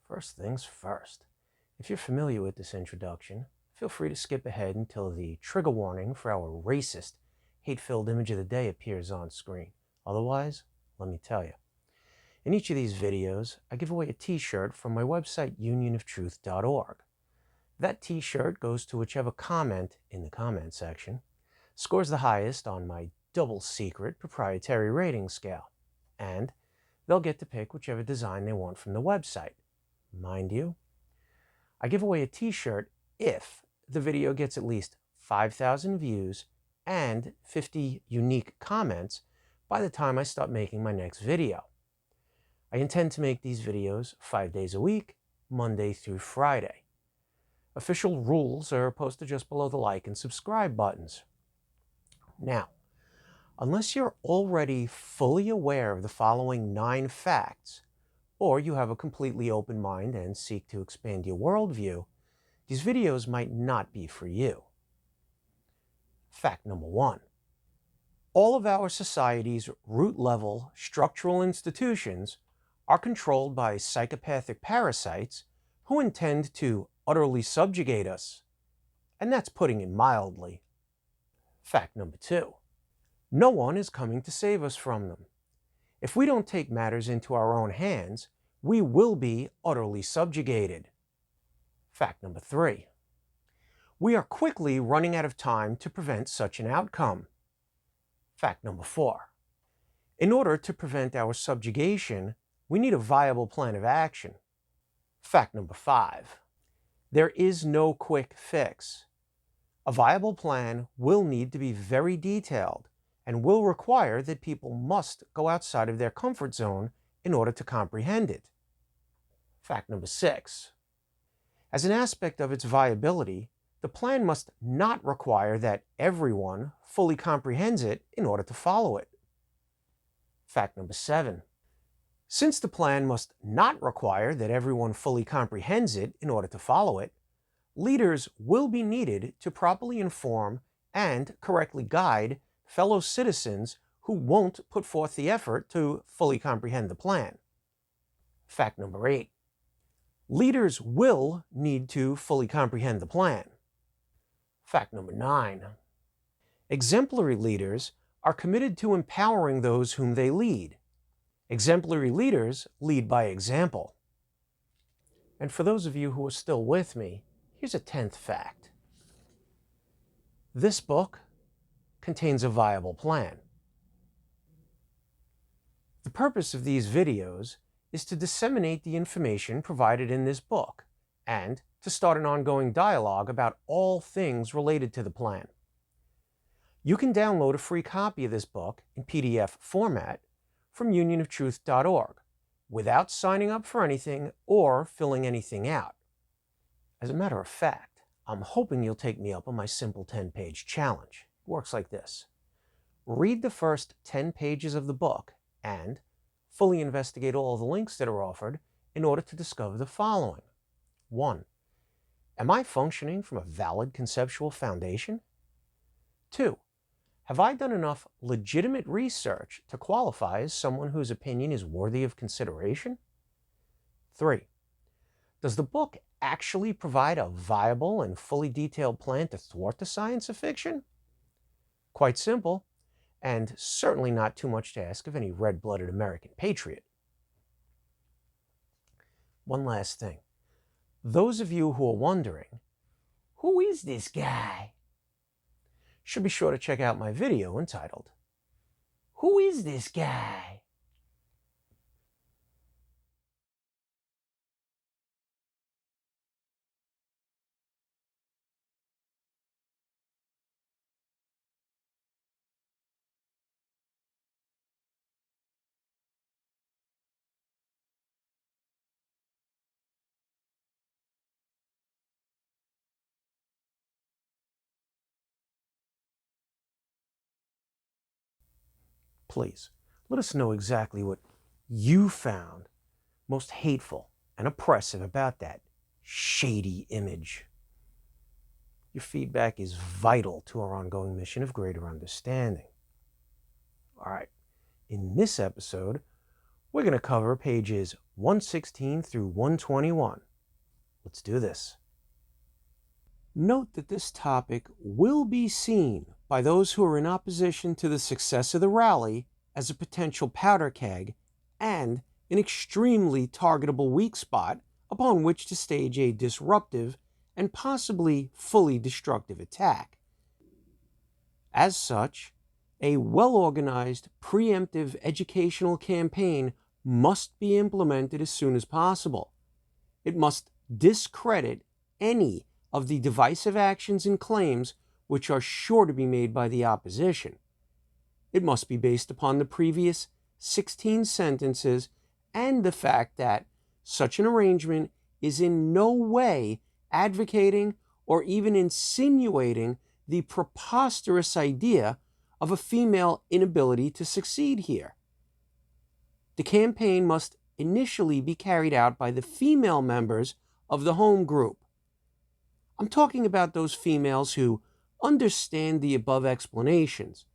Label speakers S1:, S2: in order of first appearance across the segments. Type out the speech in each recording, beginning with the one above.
S1: First things first. If you're familiar with this introduction, feel free to skip ahead until the trigger warning for our racist, hate-filled image of the day appears on screen. Otherwise, let me tell you. In each of these videos, I give away a t-shirt from my website, UnionOfTruth.org. That t-shirt goes to whichever comment in the comment section scores the highest on my double-secret proprietary rating scale, and they'll get to pick whichever design they want from the website. Mind you, I give away a t-shirt if the video gets at least 5,000 views and 50 unique comments by the time I start making my next video. I intend to make these videos 5 days a week, Monday through Friday. Official rules are posted just below the like and subscribe buttons. Now, unless you're already fully aware of the following 9 facts, or you have a completely open mind and seek to expand your worldview, these videos might not be for you. Fact number 1. All of our society's root-level structural institutions are controlled by psychopathic parasites who intend to utterly subjugate us. And that's putting it mildly. Fact number 2. No one is coming to save us from them. If we don't take matters into our own hands, we will be utterly subjugated. Fact number 3. We are quickly running out of time to prevent such an outcome. Fact number 4. In order to prevent our subjugation, we need a viable plan of action. Fact number 5. There is no quick fix. A viable plan will need to be very detailed and will require that people must go outside of their comfort zone in order to comprehend it. Fact number 6. As an aspect of its viability, the plan must not require that everyone fully comprehends it in order to follow it. Fact number 7. Since the plan must not require that everyone fully comprehends it in order to follow it, leaders will be needed to properly inform and correctly guide fellow citizens who won't put forth the effort to fully comprehend the plan. Fact number 8. Leaders will need to fully comprehend the plan. Fact number 9. Exemplary leaders are committed to empowering those whom they lead. Exemplary leaders lead by example. And for those of you who are still with me, here's a 10th fact. This book contains a viable plan. The purpose of these videos is to disseminate the information provided in this book and to start an ongoing dialogue about all things related to the plan. You can download a free copy of this book in PDF format from UnionOfTruth.org without signing up for anything or filling anything out. As a matter of fact, I'm hoping you'll take me up on my simple 10-page challenge. It works like this. Read the first 10 pages of the book and fully investigate all of the links that are offered in order to discover the following. 1. Am I functioning from a valid conceptual foundation? 2. Have I done enough legitimate research to qualify as someone whose opinion is worthy of consideration? 3. Does the book actually provide a viable and fully detailed plan to thwart the science of fiction? Quite simple, and certainly not too much to ask of any red-blooded American patriot. One last thing. Those of you who are wondering, who is this guy? Should be sure to check out my video entitled, Who is this guy? Please, let us know exactly what you found most hateful and oppressive about that shady image. Your feedback is vital to our ongoing mission of greater understanding. All right, in this episode, We're going to cover pages 116 through 121. Let's do this. Note that this topic will be seen by those who are in opposition to the success of the rally as a potential powder keg and an extremely targetable weak spot upon which to stage a disruptive and possibly fully destructive attack. As such, a well-organized preemptive educational campaign must be implemented as soon as possible. It must discredit any of the divisive actions and claims which are sure to be made by the opposition. It must be based upon the previous 16 sentences and the fact that such an arrangement is in no way advocating or even insinuating the preposterous idea of a female inability to succeed here. The campaign must initially be carried out by the female members of the home group. I'm talking about those females who understand the above explanations,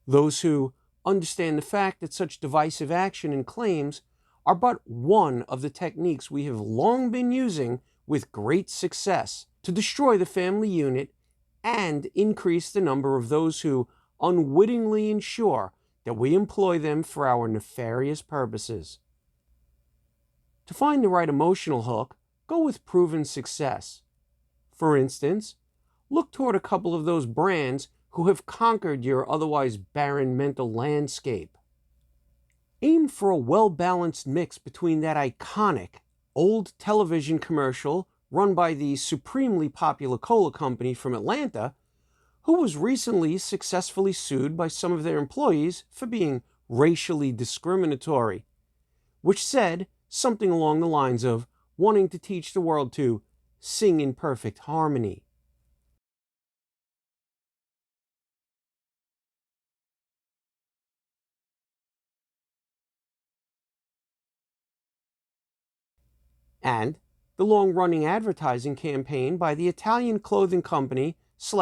S1: those who understand the fact that such divisive action and claims are but one of the techniques we have long been using with great success to destroy the family unit and increase the number of those who unwittingly ensure that we employ them for our nefarious purposes. To find the right emotional hook, go with proven success. For instance, look toward a couple of those brands who have conquered your otherwise barren mental landscape. Aim for a well-balanced mix between that iconic old television commercial run by the supremely popular cola company from Atlanta, who was recently successfully sued by some of their employees for being racially discriminatory, which said something along the lines of wanting to teach the world to sing in perfect harmony. And the long-running advertising campaign by the Italian clothing company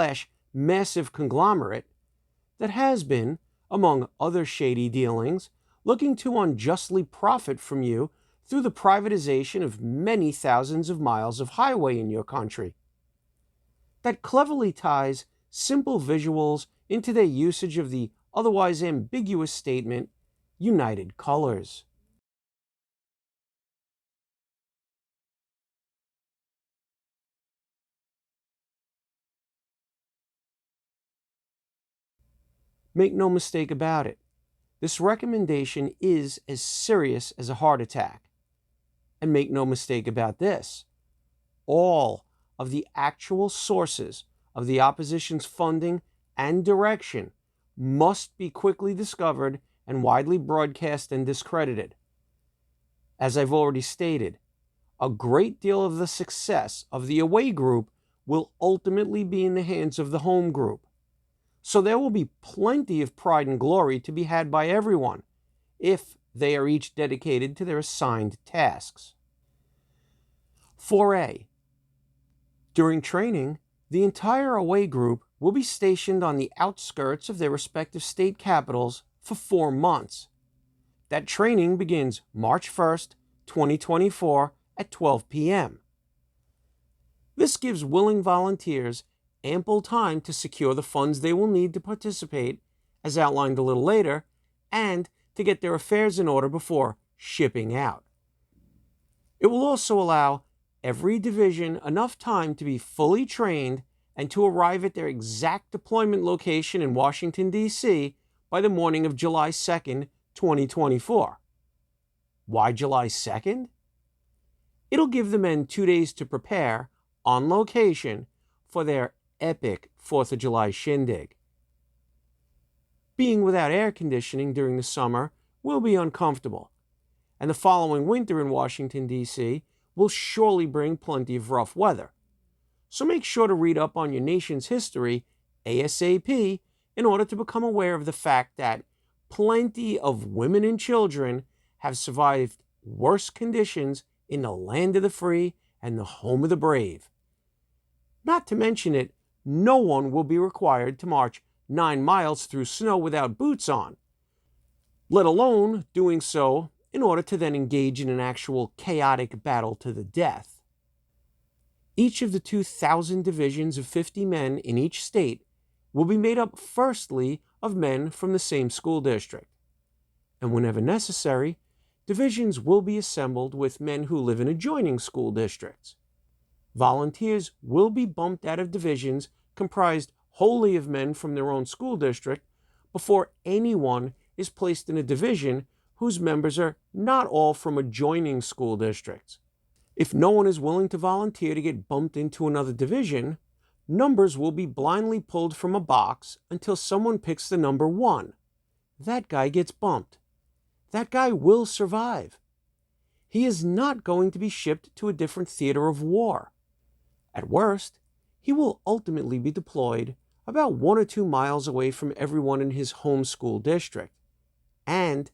S1: / massive conglomerate that has been, among other shady dealings, looking to unjustly profit from you through the privatization of many thousands of miles of highway in your country. That cleverly ties simple visuals into their usage of the otherwise ambiguous statement, United Colors. Make no mistake about it, this recommendation is as serious as a heart attack. And make no mistake about this, all of the actual sources of the opposition's funding and direction must be quickly discovered and widely broadcast and discredited. As I've already stated, a great deal of the success of the away group will ultimately be in the hands of the home group. So there will be plenty of pride and glory to be had by everyone, if they are each dedicated to their assigned tasks. 4A. During training, the entire away group will be stationed on the outskirts of their respective state capitals for 4 months. That training begins March 1st, 2024 at 12 p.m. This gives willing volunteers ample time to secure the funds they will need to participate, as outlined a little later, and to get their affairs in order before shipping out. It will also allow every division enough time to be fully trained and to arrive at their exact deployment location in Washington, D.C. by the morning of July 2nd, 2024. Why July 2nd? It'll give the men 2 days to prepare, on location, for their epic 4th of July shindig. Being without air conditioning during the summer will be uncomfortable, and the following winter in Washington, D.C. will surely bring plenty of rough weather. So make sure to read up on your nation's history ASAP in order to become aware of the fact that plenty of women and children have survived worse conditions in the land of the free and the home of the brave. Not to mention it, no one will be required to march 9 miles through snow without boots on. let alone doing so in order to then engage in an actual chaotic battle to the death. Each of the 2,000 divisions of 50 men in each state will be made up firstly of men from the same school district, and whenever necessary, divisions will be assembled with men who live in adjoining school districts. Volunteers will be bumped out of divisions comprised wholly of men from their own school district before anyone is placed in a division whose members are not all from adjoining school districts. If no one is willing to volunteer to get bumped into another division, numbers will be blindly pulled from a box until someone picks the number 1. That guy gets bumped. That guy will survive. He is not going to be shipped to a different theater of war. At worst, he will ultimately be deployed about 1 or 2 miles away from everyone in his home school district, and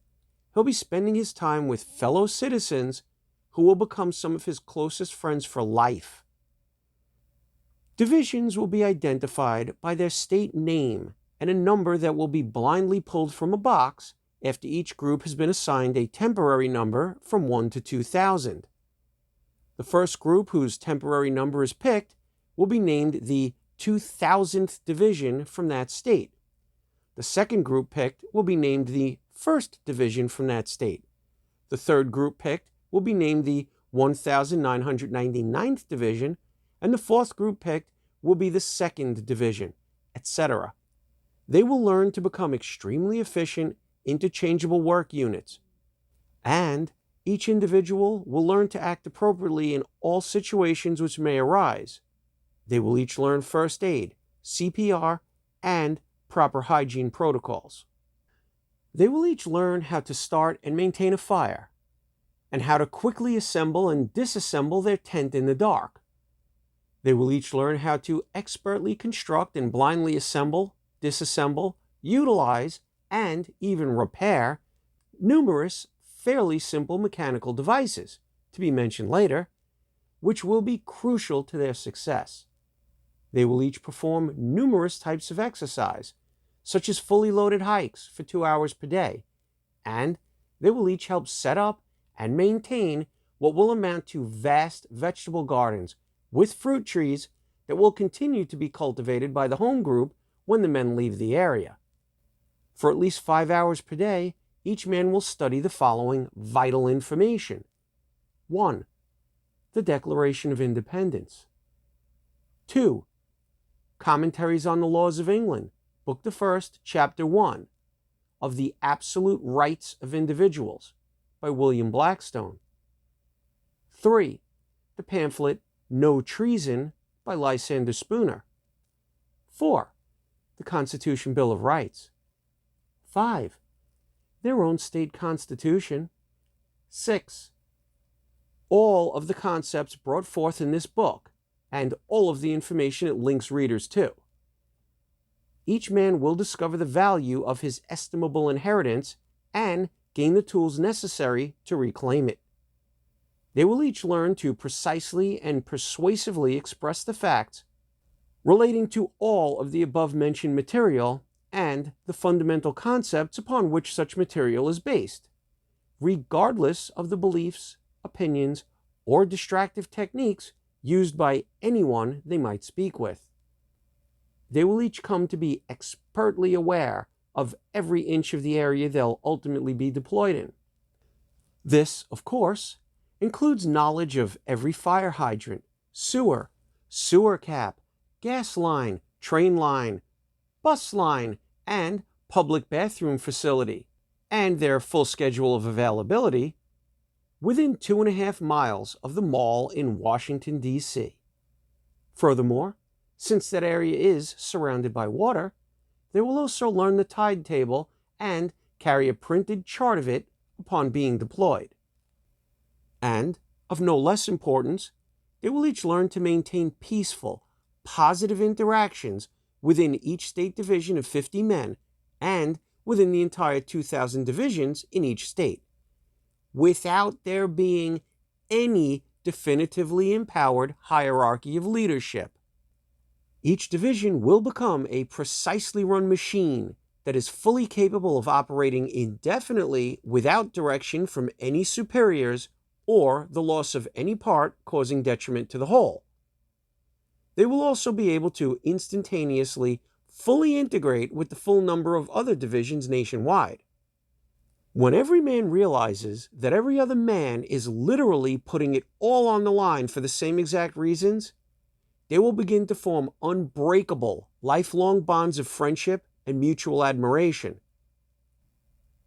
S1: he'll be spending his time with fellow citizens who will become some of his closest friends for life. Divisions will be identified by their state name and a number that will be blindly pulled from a box after each group has been assigned a temporary number from 1 to 2,000. The first group whose temporary number is picked will be named the 2,000th division from that state. The second group picked will be named the 1st division from that state. The third group picked will be named the 1,999th division, and the fourth group picked will be the 2nd division, etc. They will learn to become extremely efficient, interchangeable work units, and each individual will learn to act appropriately in all situations which may arise. They will each learn first aid, CPR, and proper hygiene protocols. They will each learn how to start and maintain a fire, and how to quickly assemble and disassemble their tent in the dark. They will each learn how to expertly construct and blindly assemble, disassemble, utilize, and even repair numerous fairly simple mechanical devices, to be mentioned later, which will be crucial to their success. They will each perform numerous types of exercise, such as fully loaded hikes for 2 hours per day, and they will each help set up and maintain what will amount to vast vegetable gardens with fruit trees that will continue to be cultivated by the home group when the men leave the area. For at least 5 hours per day, each man will study the following vital information. 1. The Declaration of Independence. 2. Commentaries on the Laws of England, Book the 1st, Chapter 1, of the Absolute Rights of Individuals, by William Blackstone. 3. The pamphlet No Treason, by Lysander Spooner. 4. The Constitution Bill of Rights. 5. Their own state constitution. 6. All of the concepts brought forth in this book, and all of the information it links readers to. Each man will discover the value of his estimable inheritance and gain the tools necessary to reclaim it. They will each learn to precisely and persuasively express the facts relating to all of the above-mentioned material and the fundamental concepts upon which such material is based, regardless of the beliefs, opinions, or distractive techniques used by anyone they might speak with. They will each come to be expertly aware of every inch of the area they'll ultimately be deployed in. This, of course, includes knowledge of every fire hydrant, sewer, sewer cap, gas line, train line, bus line, and public bathroom facility, and their full schedule of availability, within 2.5 miles of the mall in Washington, D.C. Furthermore, since that area is surrounded by water, they will also learn the tide table and carry a printed chart of it upon being deployed. And, of no less importance, they will each learn to maintain peaceful, positive interactions within each state division of 50 men and within the entire 2,000 divisions in each state, without there being any definitively empowered hierarchy of leadership. Each division will become a precisely run machine that is fully capable of operating indefinitely without direction from any superiors or the loss of any part causing detriment to the whole. They will also be able to instantaneously fully integrate with the full number of other divisions nationwide. When every man realizes that every other man is literally putting it all on the line for the same exact reasons, they will begin to form unbreakable, lifelong bonds of friendship and mutual admiration.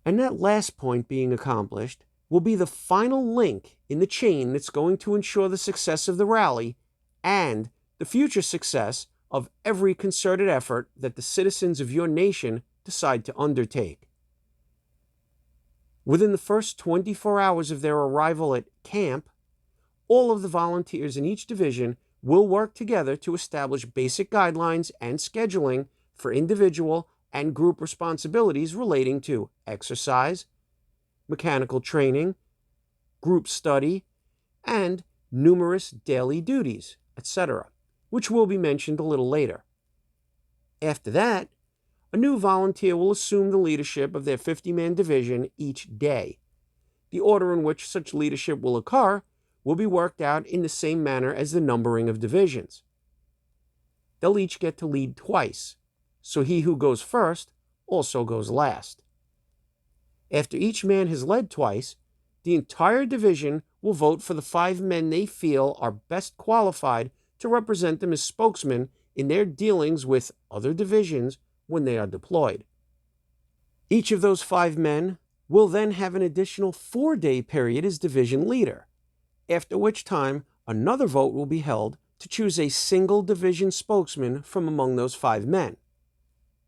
S1: And that last point being accomplished will be the final link in the chain that's going to ensure the success of the rally and the future success of every concerted effort that the citizens of your nation decide to undertake. Within the first 24 hours of their arrival at camp, all of the volunteers in each division will work together to establish basic guidelines and scheduling for individual and group responsibilities relating to exercise, mechanical training, group study, and numerous daily duties, etc., which will be mentioned a little later. After that, a new volunteer will assume the leadership of their 50-man division each day. The order in which such leadership will occur will be worked out in the same manner as the numbering of divisions. They'll each get to lead twice, so he who goes first also goes last. After each man has led twice, the entire division will vote for the 5 men they feel are best qualified to represent them as spokesmen in their dealings with other divisions when they are deployed. Each of those 5 men will then have an additional 4-day period as division leader, after which time another vote will be held to choose a single division spokesman from among those 5 men.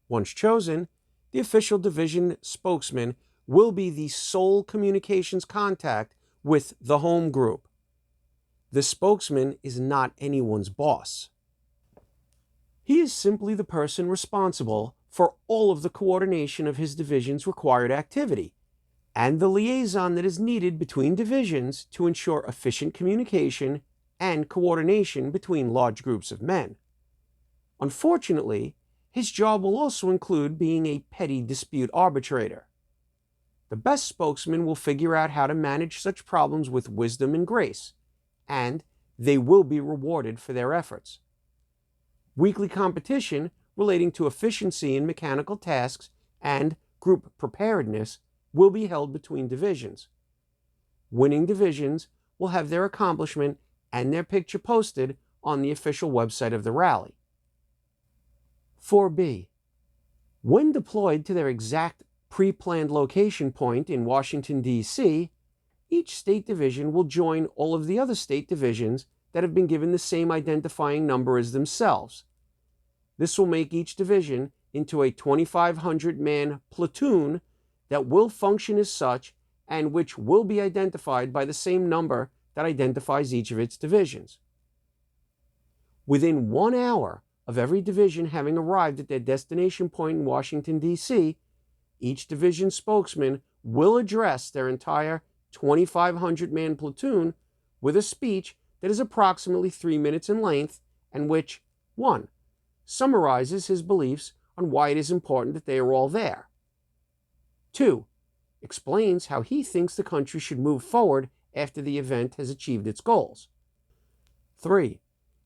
S1: Once chosen, the official division spokesman will be the sole communications contact with the home group. The spokesman is not anyone's boss. He is simply the person responsible for all of the coordination of his division's required activity and the liaison that is needed between divisions to ensure efficient communication and coordination between large groups of men. Unfortunately, his job will also include being a petty dispute arbitrator. The best spokesman will figure out how to manage such problems with wisdom and grace, and they will be rewarded for their efforts. Weekly competition relating to efficiency in mechanical tasks and group preparedness will be held between divisions. Winning divisions will have their accomplishment and their picture posted on the official website of the rally. 4B. When deployed to their exact pre-planned location point in Washington, D.C., each state division will join all of the other state divisions that have been given the same identifying number as themselves. This will make each division into a 2,500-man platoon that will function as such and which will be identified by the same number that identifies each of its divisions. Within 1 hour of every division having arrived at their destination point in Washington, D.C., each division spokesman will address their entire 2,500-man platoon with a speech that is approximately 3 minutes in length and which, 1. Summarizes his beliefs on why it is important that they are all there. 2. Explains how he thinks the country should move forward after the event has achieved its goals. 3.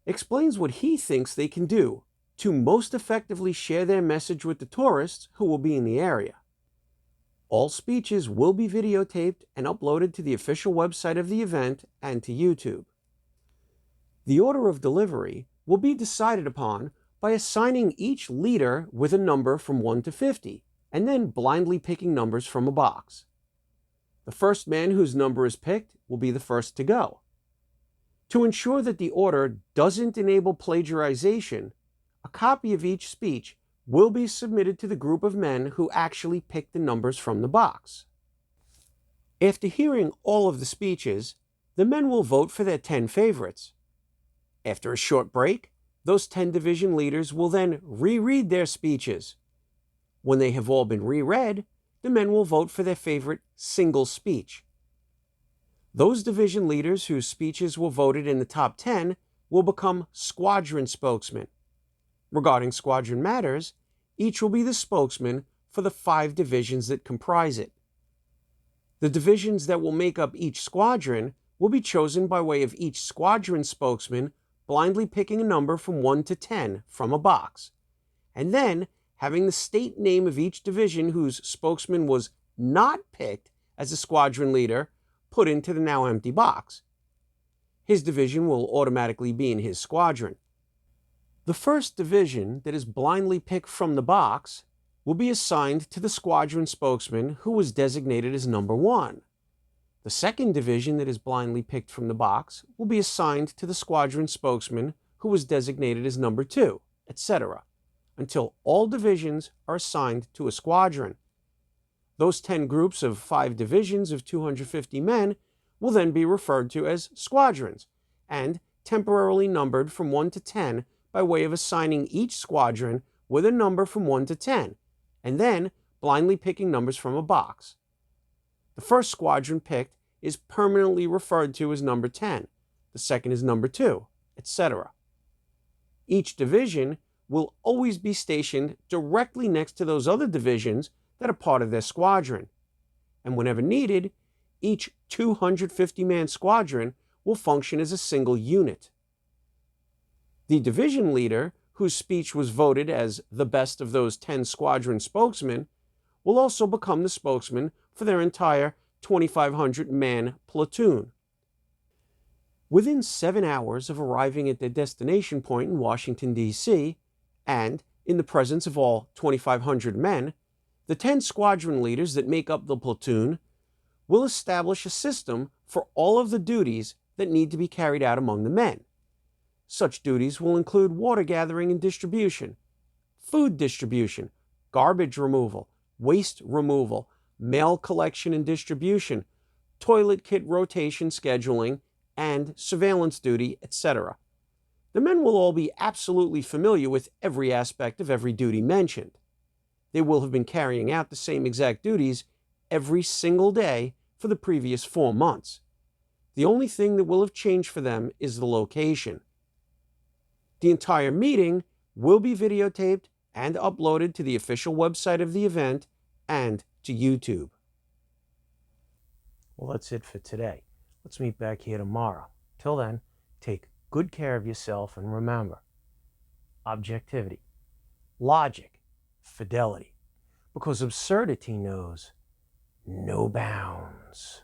S1: Explains what he thinks they can do to most effectively share their message with the tourists who will be in the area. All speeches will be videotaped and uploaded to the official website of the event and to YouTube. The order of delivery will be decided upon by assigning each leader with a number from 1 to 50, and then blindly picking numbers from a box. The first man whose number is picked will be the first to go. To ensure that the order doesn't enable plagiarization, a copy of each speech will be submitted to the group of men who actually picked the numbers from the box. After hearing all of the speeches, the men will vote for their 10 favorites. After a short break, those 10 division leaders will then reread their speeches. When they have all been reread, the men will vote for their favorite single speech. Those division leaders whose speeches were voted in the top 10 will become squadron spokesmen. Regarding squadron matters, each will be the spokesman
S2: for the 5 divisions that comprise it. The divisions that will make up each squadron will be chosen by way of each squadron spokesman blindly picking a number from 1 to 10 from a box, and then having the state name of each division whose spokesman was not picked as a squadron leader put into the now empty box. His division will automatically be in his squadron. The first division that is blindly picked from the box will be assigned to the squadron spokesman who was designated as number 1. The second division that is blindly picked from the box will be assigned to the squadron spokesman who was designated as number 2, etc., until all divisions are assigned to a squadron. Those 10 groups of 5 divisions of 250 men will then be referred to as squadrons and temporarily numbered from 1 to 10 by way of assigning each squadron with a number from 1 to 10, and then blindly picking numbers from a box. The first squadron picked is permanently referred to as number 10, the second is number 2, etc. Each division will always be stationed directly next to those other divisions that are part of their squadron, and whenever needed, each 250-man squadron will function as a single unit. The division leader, whose speech was voted as the best of those 10 squadron spokesmen, will also become the spokesman for their entire 2,500-man platoon. Within 7 hours of arriving at their destination point in Washington, D.C., and in the presence of all 2,500 men, the 10 squadron leaders that make up the platoon will establish a system for all of the duties that need to be carried out among the men. Such duties will include water gathering and distribution, food distribution, garbage removal, waste removal, mail collection and distribution, toilet kit rotation scheduling, and surveillance duty, etc. The men will all be absolutely familiar with every aspect of every duty mentioned. They will have been carrying out the same exact duties every single day for the previous 4 months. The only thing that will have changed for them is the location. The entire meeting will be videotaped and uploaded to the official website of the event and to YouTube.
S1: Well, that's it for today. Let's meet back here tomorrow. Till then, take good care of yourself and remember, objectivity, logic, fidelity, because absurdity knows no bounds.